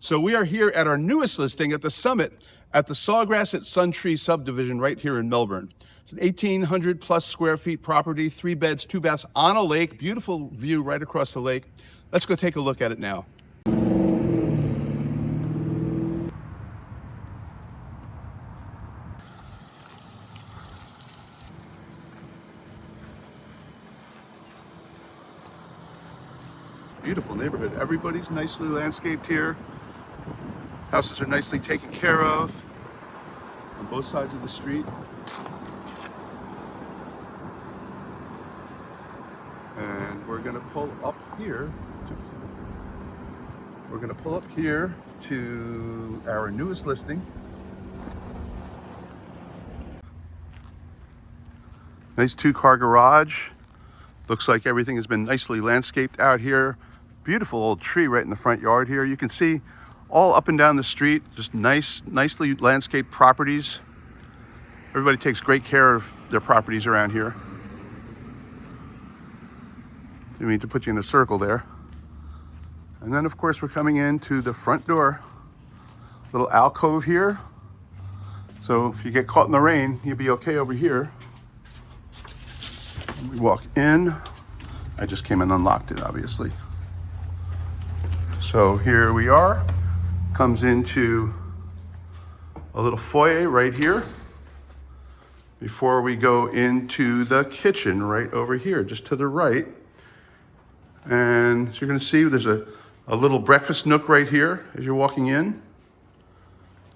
So we are here at our newest listing at the Summit at the SAWGRASS at SUNTREE subdivision right here in Melbourne. It's an 1,800 plus square feet property, 3 beds, 2 baths on a lake, beautiful view right across the lake. Let's go take a look at it now. Beautiful neighborhood. Everybody's nicely landscaped here. Houses are nicely taken care of on both sides of the street. And we're gonna pull up here to our newest listing. Nice 2-car garage. Looks like everything has been nicely landscaped out here. Beautiful old tree right in the front yard here. You can see all up and down the street, just nicely landscaped properties. Everybody takes great care of their properties around here. Didn't mean to put you in a circle there. And then of course we're coming into the front door. Little alcove here. So if you get caught in the rain, you'll be okay over here. We walk in. I just came and unlocked it, obviously. So here we are. Comes into a little foyer right here before we go into the kitchen right over here, just to the right. And so you're gonna see there's a little breakfast nook right here as you're walking in.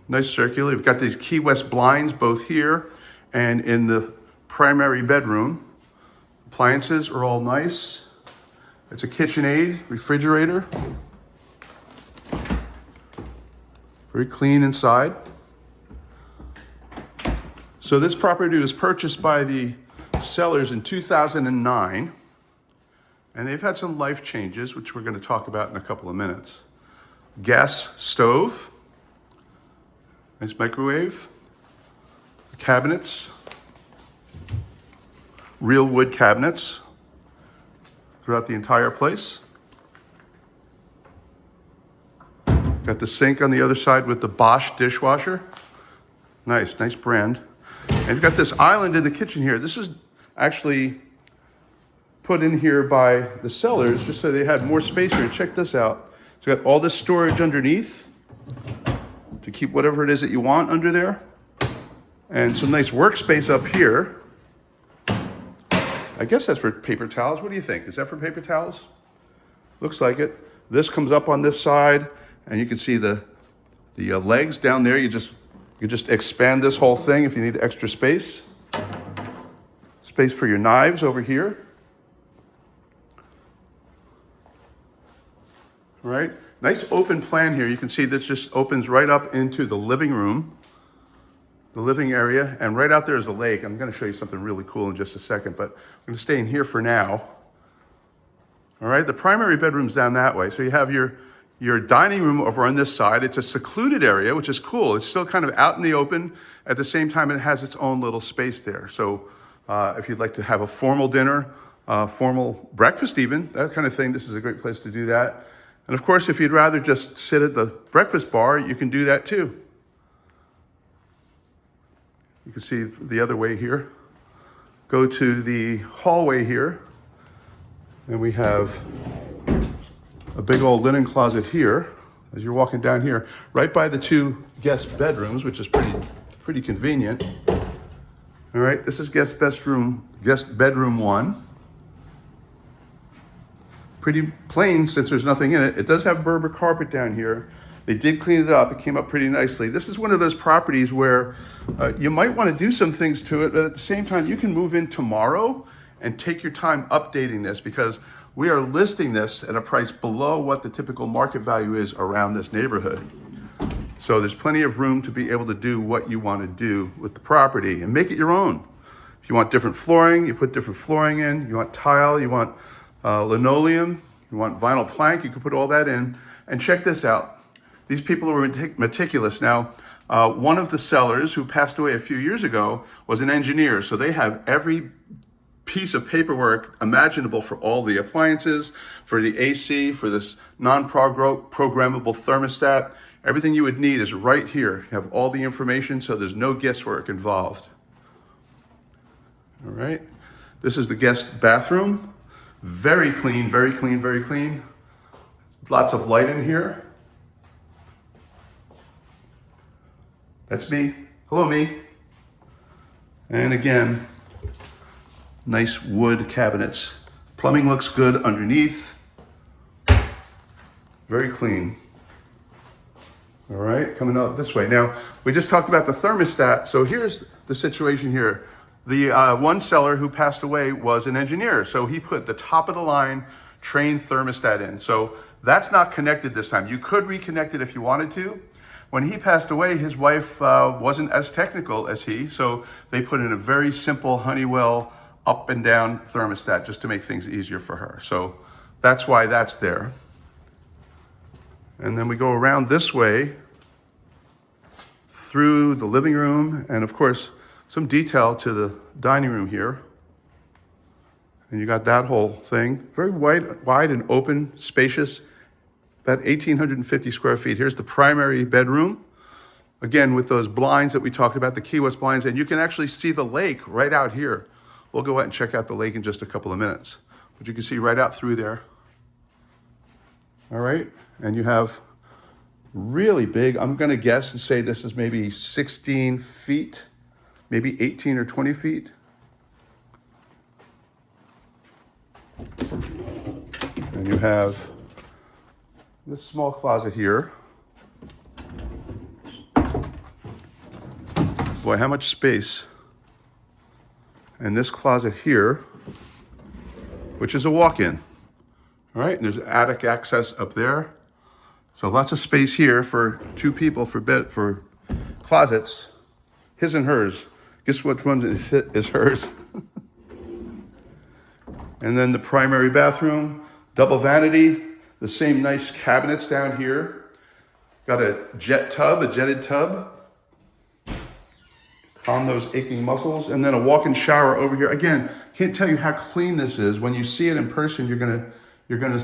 Nice circular. We've got these Key West blinds both here and in the primary bedroom. Appliances are all nice. It's a KitchenAid refrigerator. Very clean inside. So this property was purchased by the sellers in 2009, and they've had some life changes, which we're going to talk about in a couple of minutes. Gas stove, nice microwave, cabinets, real wood cabinets throughout the entire place. Got the sink on the other side with the Bosch dishwasher. Nice brand. And you've got this island in the kitchen here. This is actually put in here by the sellers just so they had more space here. Check this out. It's got all this storage underneath to keep whatever it is that you want under there. And some nice workspace up here. I guess that's for paper towels. What do you think? Is that for paper towels? Looks like it. This comes up on this side. And you can see the legs down there. You just expand this whole thing if you need extra space. Space for your knives over here. All right, nice open plan here. You can see this just opens right up into the living room, the living area, and right out there is a lake. I'm going to show you something really cool in just a second, but I'm going to stay in here for now. All right, the primary bedroom's down that way. So you have your dining room over on this side. It's a secluded area, which is cool. It's still kind of out in the open. At the same time, it has its own little space there. So if you'd like to have a formal dinner, formal breakfast even, that kind of thing, this is a great place to do that. And of course, if you'd rather just sit at the breakfast bar, you can do that too. You can see the other way here. Go to the hallway here, and we have a big old linen closet here as you're walking down here, right by the 2 guest bedrooms, which is pretty convenient. All right, this is guest bedroom 1. Pretty plain since there's nothing in it. It does have Berber carpet down here. They did clean it up. It came up pretty nicely. This is one of those properties where you might want to do some things to it, but at the same time, you can move in tomorrow and take your time updating this because we are listing this at a price below what the typical market value is around this neighborhood. So there's plenty of room to be able to do what you want to do with the property and make it your own. If you want different flooring, you put different flooring in. You want tile, you want linoleum, you want vinyl plank, you can put all that in. And check this out. These people are meticulous. Now, one of the sellers who passed away a few years ago was an engineer. So they have every piece of paperwork imaginable for all the appliances, for the AC, for this non-programmable thermostat. Everything you would need is right here. You have all the information, so there's no guesswork involved. All right. This is the guest bathroom. Very clean, very clean, very clean. Lots of light in here. That's me. Hello, me. And again, nice wood cabinets. Plumbing looks good underneath. Very clean. All right, coming up this way. Now, we just talked about the thermostat. So here's the situation here. The one seller who passed away was an engineer. So he put the top of the line trained thermostat in. So that's not connected this time. You could reconnect it if you wanted to. When he passed away, his wife wasn't as technical as he, so they put in a very simple Honeywell up and down thermostat just to make things easier for her. So that's why that's there. And then we go around this way through the living room, and of course, some detail to the dining room here. And you got that whole thing. Very wide and open, spacious. About 1,850 square feet. Here's the primary bedroom. Again, with those blinds that we talked about, the Key West blinds, and you can actually see the lake right out here. We'll go out and check out the lake in just a couple of minutes. But you can see right out through there. All right, and you have really big, I'm gonna guess and say this is maybe 16 feet, maybe 18 or 20 feet. And you have this small closet here. Boy, how much space. And this closet here, which is a walk-in. All right, and there's attic access up there. So lots of space here for two people for closets, his and hers. Guess which one is hers? And then the primary bathroom, double vanity, the same nice cabinets down here. Got a jetted tub. Calm those aching muscles. And then a walk-in shower over here. Again, can't tell you how clean this is. When you see it in person, you're gonna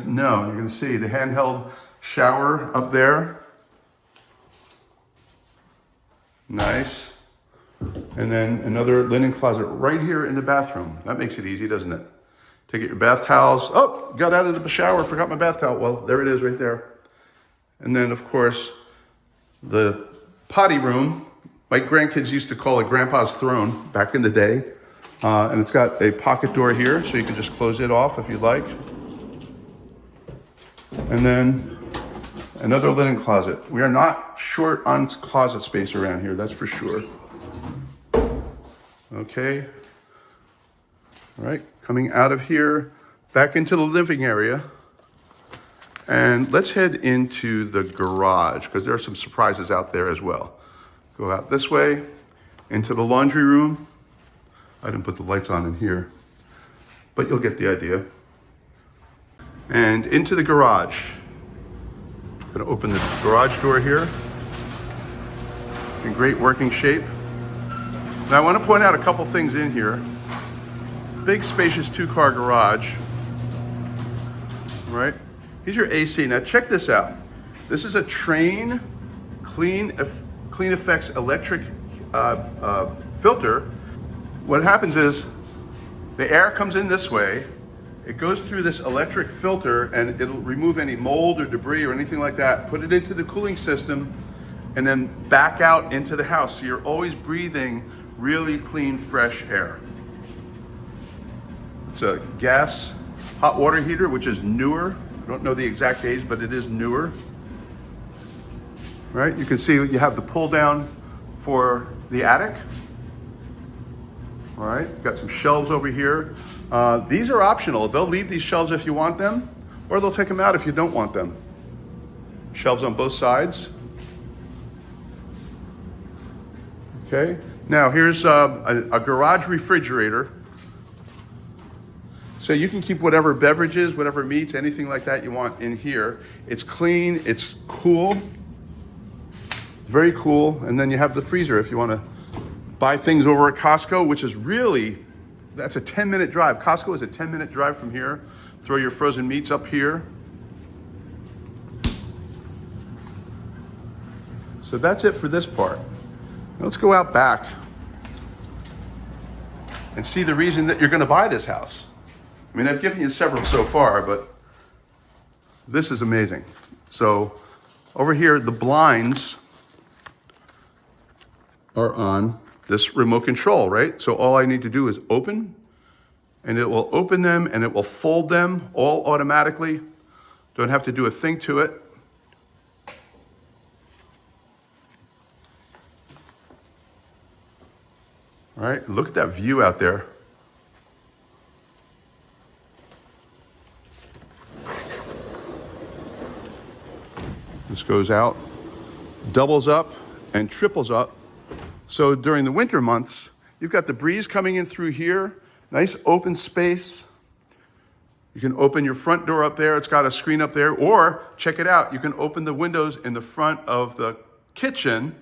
know, you're gonna see the handheld shower up there. Nice. And then another linen closet right here in the bathroom. That makes it easy, doesn't it? Take out your bath towels. Oh, got out of the shower, forgot my bath towel. Well, there it is right there. And then, of course, the potty room. My grandkids used to call it Grandpa's throne back in the day. And it's got a pocket door here, so you can just close it off if you'd like. And then another linen closet. We are not short on closet space around here, that's for sure. Okay. All right, coming out of here, back into the living area. And let's head into the garage, because there are some surprises out there as well. Go out this way, into the laundry room. I didn't put the lights on in here, but you'll get the idea. And into the garage. I'm gonna open the garage door here. In great working shape. Now I wanna point out a couple things in here. Big spacious 2-car garage, right? Here's your AC. Now check this out. This is a Train Clean Effects electric filter. What happens is the air comes in this way, it goes through this electric filter and it'll remove any mold or debris or anything like that, put it into the cooling system, and then back out into the house. So you're always breathing really clean, fresh air. It's a gas hot water heater, which is newer. I don't know the exact age, but it is newer. Right, you can see you have the pull down for the attic. All right, you've got some shelves over here. These are optional. They'll leave these shelves if you want them, or they'll take them out if you don't want them. Shelves on both sides. Okay, now here's a garage refrigerator. So you can keep whatever beverages, whatever meats, anything like that you want in here. It's clean, it's cool, very cool. And then you have the freezer if you want to buy things over at Costco, which is really that's a 10-minute drive. Costco is a 10-minute drive from here. Throw your frozen meats up here. So that's it for this part. Now let's go out back and see the reason that you're going to buy this house. I mean, I've given you several so far, but this is amazing. So over here, the blinds are on this remote control, right? So all I need to do is open, and it will open them and it will fold them all automatically. Don't have to do a thing to it. All right, look at that view out there. This goes out, doubles up and triples up. So during the winter months, you've got the breeze coming in through here, nice open space. You can open your front door up there. It's got a screen up there, or check it out. You can open the windows in the front of the kitchen.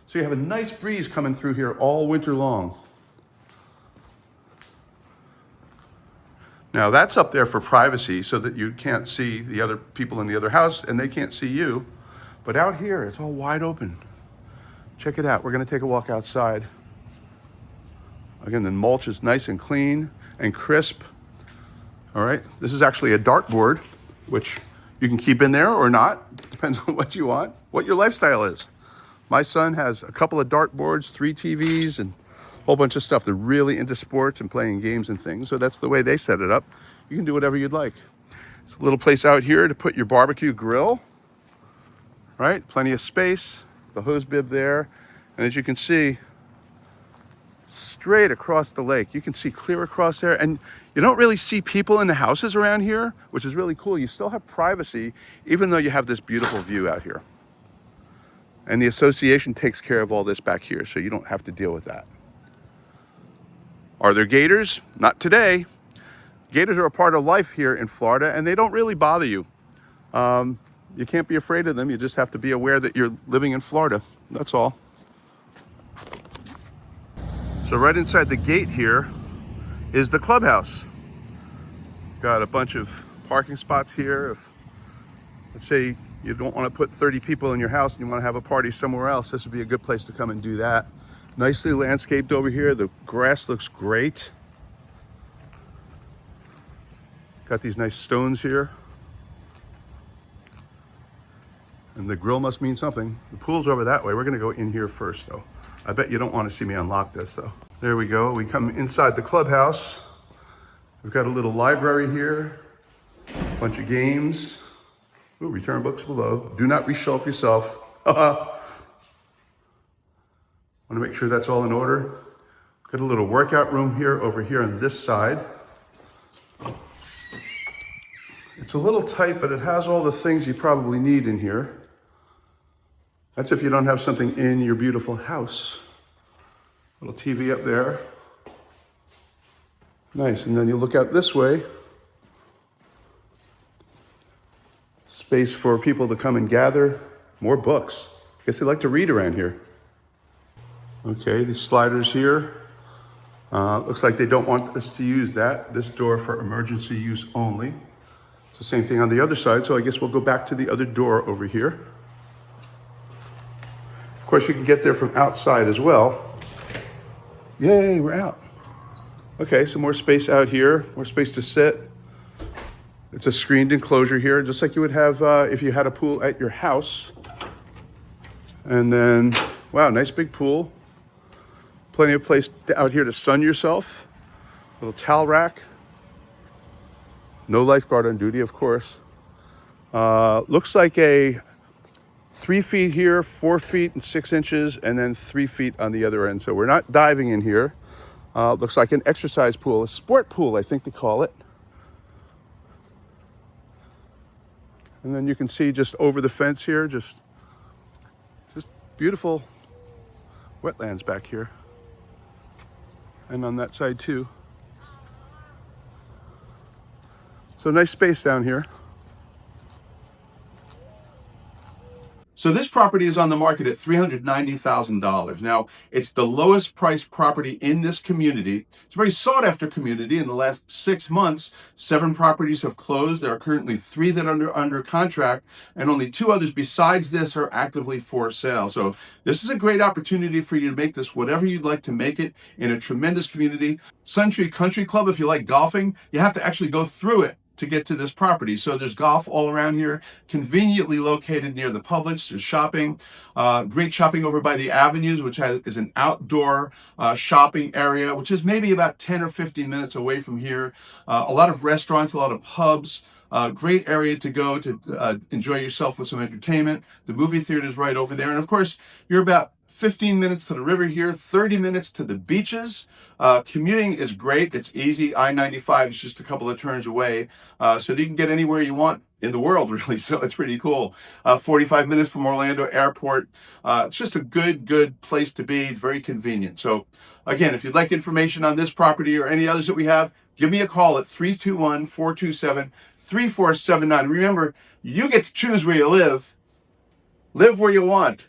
So you have a nice breeze coming through here all winter long. Now that's up there for privacy so that you can't see the other people in the other house and they can't see you. But out here, it's all wide open. Check it out. We're going to take a walk outside. Again, the mulch is nice and clean and crisp. All right. This is actually a dartboard, which you can keep in there or not. Depends on what you want, what your lifestyle is. My son has a couple of dartboards, 3 TVs, and a whole bunch of stuff. They're really into sports and playing games and things. So that's the way they set it up. You can do whatever you'd like. There's a little place out here to put your barbecue grill. Right, plenty of space, the hose bib there. And as you can see, straight across the lake, you can see clear across there. And you don't really see people in the houses around here, which is really cool. You still have privacy, even though you have this beautiful view out here. And the association takes care of all this back here, so you don't have to deal with that. Are there gators? Not today. Gators are a part of life here in Florida, and they don't really bother you. You can't be afraid of them. You just have to be aware that you're living in Florida. That's all. So right inside the gate here is the clubhouse. Got a bunch of parking spots here. If, let's say you don't want to put 30 people in your house and you want to have a party somewhere else, this would be a good place to come and do that. Nicely landscaped over here. The grass looks great. Got these nice stones here. And the grill must mean something. The pool's over that way. We're gonna go in here first though. I bet you don't want to see me unlock this though. There we go. We come inside the clubhouse. We've got a little library here, a bunch of games. Ooh, return books below. Do not reshelf yourself. Want to make sure that's all in order. Got a little workout room here, over here on this side. It's a little tight, but it has all the things you probably need in here. That's if you don't have something in your beautiful house. Little TV up there. Nice, and then you look out this way. Space for people to come and gather. More books. I guess they like to read around here. Okay, these sliders here. Looks like they don't want us to use that. This door for emergency use only. It's the same thing on the other side, so I guess we'll go back to the other door over here. Of course, you can get there from outside as well. Yay, we're out. Okay, some more space out here, more space to sit. It's a screened enclosure here, just like you would have if you had a pool at your house. And then, wow, nice big pool. Plenty of place out here to sun yourself. Little towel rack. No lifeguard on duty, of course. Looks like a 3 feet here, 4 feet and 6 inches, and then 3 feet on the other end. So we're not diving in here. Looks like an exercise pool, a sport pool, I think they call it. And then you can see just over the fence here, just beautiful wetlands back here. And on that side too. So nice space down here. So this property is on the market at $390,000. Now, it's the lowest priced property in this community. It's a very sought after community. In the last 6 months, 7 properties have closed. There are currently 3 that are under contract, and only 2 others besides this are actively for sale. So this is a great opportunity for you to make this whatever you'd like to make it in a tremendous community. SUNTREE Country Club, if you like golfing, you have to actually go through it to get to this property. So there's golf all around here, conveniently located near the Publix. There's shopping, great shopping over by the Avenues, which is an outdoor shopping area, which is maybe about 10 or 15 minutes away from here. A lot of restaurants, a lot of pubs. Great area to go to enjoy yourself with some entertainment. The movie theater is right over there. And of course, you're about 15 minutes to the river here, 30 minutes to the beaches. Commuting is great. It's easy. I-95 is just a couple of turns away. So you can get anywhere you want in the world, really. So it's pretty cool. 45 minutes from Orlando Airport. It's just a good place to be. It's very convenient. So again, if you'd like information on this property or any others that we have, give me a call at 321-427-3479. Remember, you get to choose where you live. Live where you want.